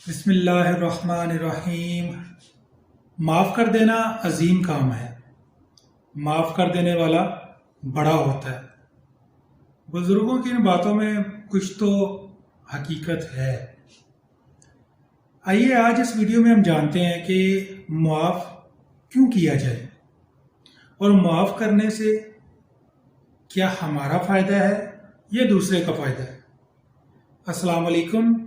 बिस्मिल्लाहिर्रहमानिर्रहीम। माफ़ कर देना अजीम काम है। माफ़ कर देने वाला बड़ा होता है। बुजुर्गों की इन बातों में कुछ तो हकीकत है। आइए आज इस वीडियो में हम जानते हैं कि माफ़ क्यों किया जाए और माफ़ करने से क्या हमारा फ़ायदा है या दूसरे का फ़ायदा है। अस्सलाम वालेकुम,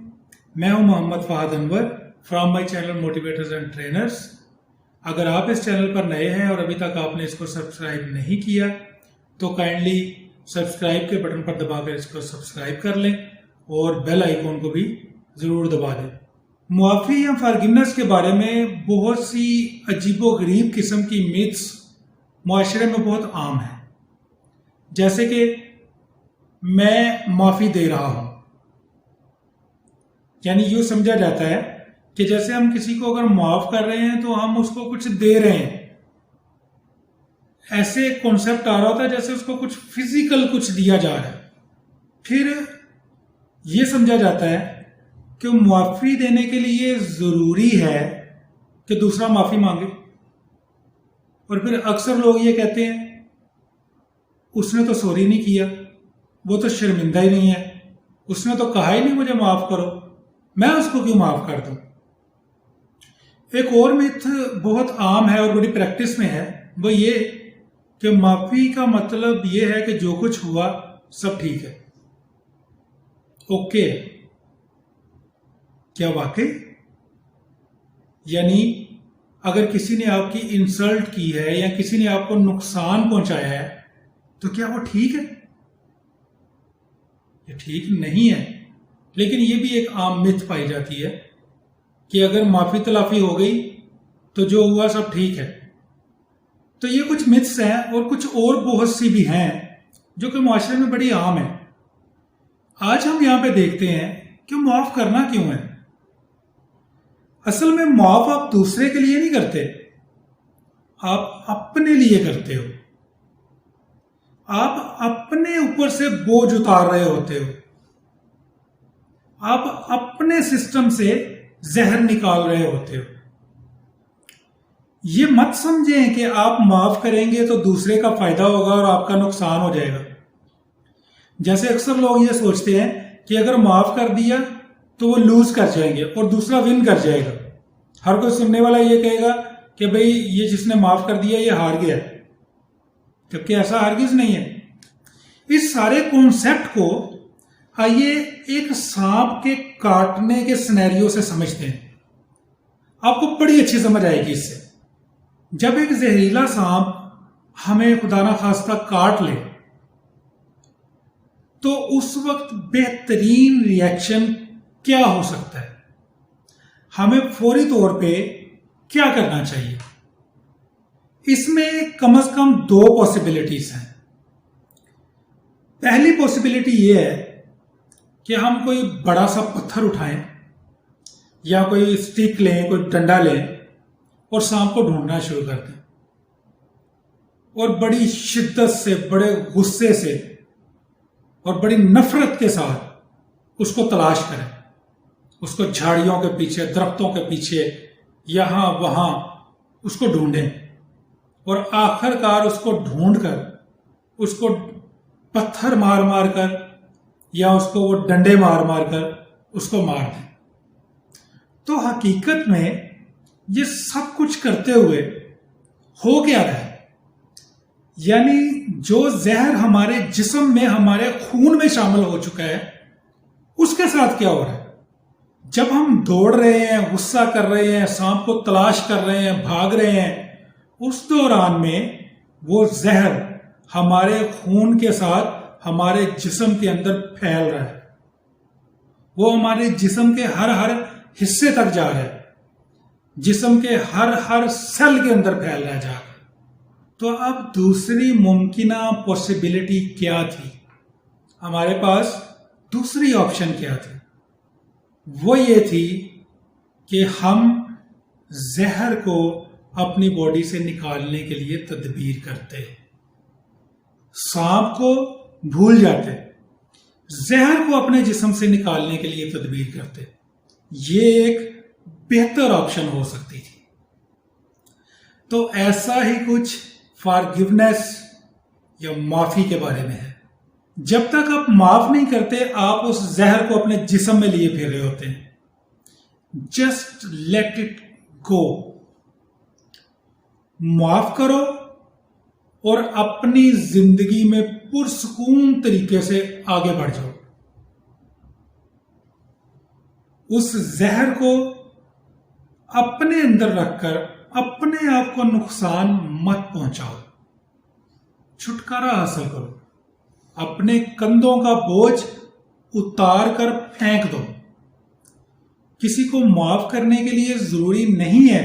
मैं हूं Mohammad Fahad Anwar from my channel motivators and trainers. अगर आप इस चैनल पर नए हैं और अभी तक आपने इसको सब्सक्राइब नहीं किया तो काइंडली सब्सक्राइब के बटन पर दबाकर इसको सब्सक्राइब कर लें और बेल आइकॉन को भी ज़रूर दबा दें। मुआफ़ी या फॉरगिवनेस के बारे में बहुत सी अजीबोगरीब किस्म की मिथ्स मुआशरे में बहुत आम है। जैसे कि मैं माफ़ी दे रहा हूं, यानी यूं समझा जाता है कि जैसे हम किसी को अगर माफ कर रहे हैं तो हम उसको कुछ दे रहे हैं। ऐसे कॉन्सेप्ट आ रहा होता है जैसे उसको कुछ फिजिकल कुछ दिया जा रहा है। फिर यह समझा जाता है कि माफी देने के लिए जरूरी है कि दूसरा माफी मांगे। और फिर अक्सर लोग ये कहते हैं उसने तो सॉरी नहीं किया, वो तो शर्मिंदा ही नहीं है, उसने तो कहा ही नहीं मुझे माफ करो, मैं उसको क्यों माफ कर दूं। एक और मिथ बहुत आम है और बड़ी प्रैक्टिस में है, वो ये कि माफी का मतलब ये है कि जो कुछ हुआ सब ठीक है, ओके। क्या वाकई? यानी अगर किसी ने आपकी इंसल्ट की है या किसी ने आपको नुकसान पहुंचाया है तो क्या वो ठीक है? ये ठीक नहीं है। लेकिन ये भी एक आम मिथ पाई जाती है कि अगर माफी तलाफी हो गई तो जो हुआ सब ठीक है। तो ये कुछ मिथ्स हैं और कुछ और बहुत सी भी हैं जो कि मुआशरे में बड़ी आम है। आज हम यहां पे देखते हैं कि माफ करना क्यों है। असल में माफ आप दूसरे के लिए नहीं करते, आप अपने लिए करते हो। आप अपने ऊपर से बोझ उतार रहे होते हो, आप अपने सिस्टम से जहर निकाल रहे होते हो। ये मत समझें कि आप माफ करेंगे तो दूसरे का फायदा होगा और आपका नुकसान हो जाएगा। जैसे अक्सर लोग ये सोचते हैं कि अगर माफ कर दिया तो वो लूज कर जाएंगे और दूसरा विन कर जाएगा। हर कोई सुनने वाला ये कहेगा कि भाई ये जिसने माफ कर दिया ये हार गया, जबकि ऐसा हरगिज नहीं है। इस सारे कॉन्सेप्ट को आइए एक सांप के काटने के सिनेरियो से समझते हैं। आपको बड़ी अच्छी समझ आएगी इससे। जब एक जहरीला सांप हमें खुदा ना खास्ता काट ले तो उस वक्त बेहतरीन रिएक्शन क्या हो सकता है? हमें फौरी तौर पे क्या करना चाहिए? इसमें कम से कम दो पॉसिबिलिटीज हैं। पहली पॉसिबिलिटी यह है कि हम कोई बड़ा सा पत्थर उठाएं या कोई स्टिक लें, कोई डंडा लें और सांप को ढूंढना शुरू कर दें और बड़ी शिद्दत से, बड़े गुस्से से और बड़ी नफरत के साथ उसको तलाश करें। उसको झाड़ियों के पीछे, दरख्तों के पीछे, यहां वहां उसको ढूंढें और आखिरकार उसको ढूंढकर उसको पत्थर मार मार कर या उसको वो डंडे मार मार कर उसको मार दें। तो हकीकत में ये सब कुछ करते हुए हो क्या रहा है? यानी जो जहर हमारे जिस्म में, हमारे खून में शामिल हो चुका है, उसके साथ क्या हो रहा है? जब हम दौड़ रहे हैं, गुस्सा कर रहे हैं, सांप को तलाश कर रहे हैं, भाग रहे हैं, उस दौरान में वो जहर हमारे खून के साथ हमारे जिस्म के अंदर फैल रहा है। वो हमारे जिस्म के हर हर हिस्से तक जा रहा है, जिस्म के हर हर सेल के अंदर फैल रहा है। तो अब दूसरी मुमकिना पॉसिबिलिटी क्या थी? हमारे पास दूसरी ऑप्शन क्या थी? वो ये थी कि हम जहर को अपनी बॉडी से निकालने के लिए तदबीर करते, सांप को भूल जाते, जहर को अपने जिस्म से निकालने के लिए तदबीर करते। ये एक बेहतर ऑप्शन हो सकती थी। तो ऐसा ही कुछ फॉरगिवनेस या माफी के बारे में है। जब तक आप माफ नहीं करते, आप उस जहर को अपने जिस्म में लिए फिर रहे होते हैं। Just let it go. माफ करो और अपनी जिंदगी में पुरसकून तरीके से आगे बढ़ जाओ। उस जहर को अपने अंदर रखकर अपने आप को नुकसान मत पहुंचाओ। छुटकारा हासिल करो। अपने कंधों का बोझ उतार कर फेंक दो। किसी को माफ करने के लिए जरूरी नहीं है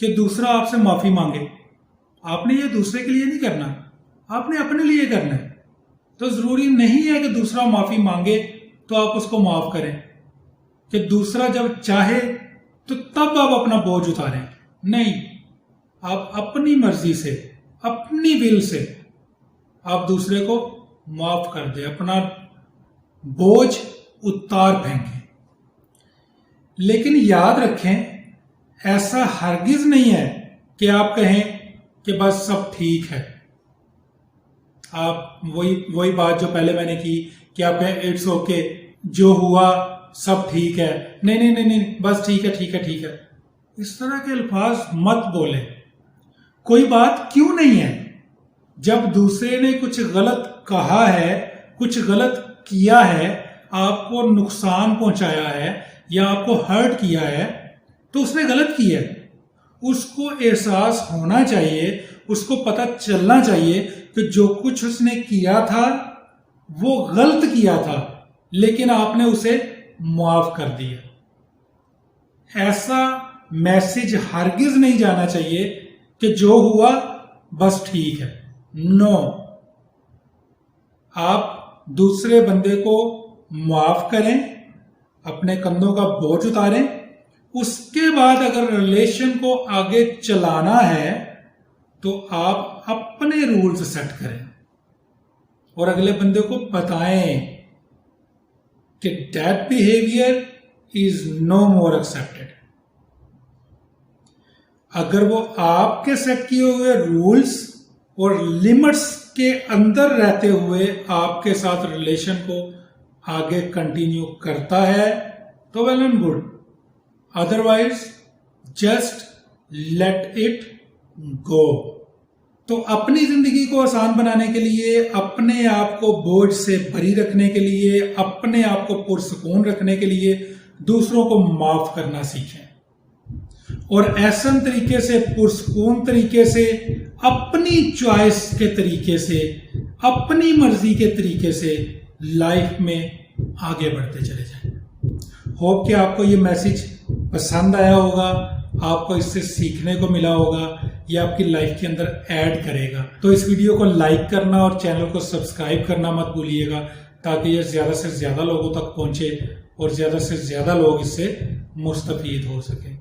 कि दूसरा आपसे माफी मांगे। आपने ये दूसरे के लिए नहीं करना, आपने अपने लिए करना है। तो जरूरी नहीं है कि दूसरा माफी मांगे तो आप उसको माफ करें, कि दूसरा जब चाहे तो तब आप अपना बोझ उतारें। नहीं, आप अपनी मर्जी से, अपनी विल से आप दूसरे को माफ कर दे, अपना बोझ उतार फेंकें। लेकिन याद रखें, ऐसा हरगिज नहीं है कि आप कहें कि बस सब ठीक है। आप वही बात जो पहले मैंने की कि आप कहें इट्स ओके, जो हुआ सब ठीक है। नहीं नहीं नहीं नहीं, बस ठीक है ठीक है ठीक है। इस तरह के अल्फाज मत बोले। कोई बात क्यों नहीं है। जब दूसरे ने कुछ गलत कहा है, कुछ गलत किया है, आपको नुकसान पहुंचाया है या आपको हर्ट किया है, तो उसने गलत किया है। उसको एहसास होना चाहिए, उसको पता चलना चाहिए कि जो कुछ उसने किया था वो गलत किया था, लेकिन आपने उसे माफ कर दिया। ऐसा मैसेज हरगिज नहीं जाना चाहिए कि जो हुआ बस ठीक है। नो, आप दूसरे बंदे को माफ करें, अपने कंधों का बोझ उतारें। उसके बाद अगर रिलेशन को आगे चलाना है तो आप अपने रूल्स सेट करें और अगले बंदे को बताएं कि that behaviour is no more accepted. अगर वो आपके सेट किए हुए रूल्स और लिमिट्स के अंदर रहते हुए आपके साथ रिलेशन को आगे कंटिन्यू करता है तो well and good, otherwise just let it go. तो अपनी जिंदगी को आसान बनाने के लिए, अपने आप को बोझ से भरी रखने के लिए, अपने आप को पुरसुकून रखने के लिए दूसरों को माफ करना सीखें और ऐसा तरीके से, पुरसुकून तरीके से, अपनी चॉइस के तरीके से, अपनी मर्जी के तरीके से लाइफ में आगे बढ़ते चले जाएं। होप कि आपको ये मैसेज पसंद आया होगा, आपको इससे सीखने को मिला होगा, ये आपकी लाइफ के अंदर ऐड करेगा। तो इस वीडियो को लाइक करना और चैनल को सब्सक्राइब करना मत भूलिएगा, ताकि ये ज़्यादा से ज़्यादा लोगों तक पहुंचे और ज़्यादा से ज़्यादा लोग इससे मुस्तफीद हो सकें।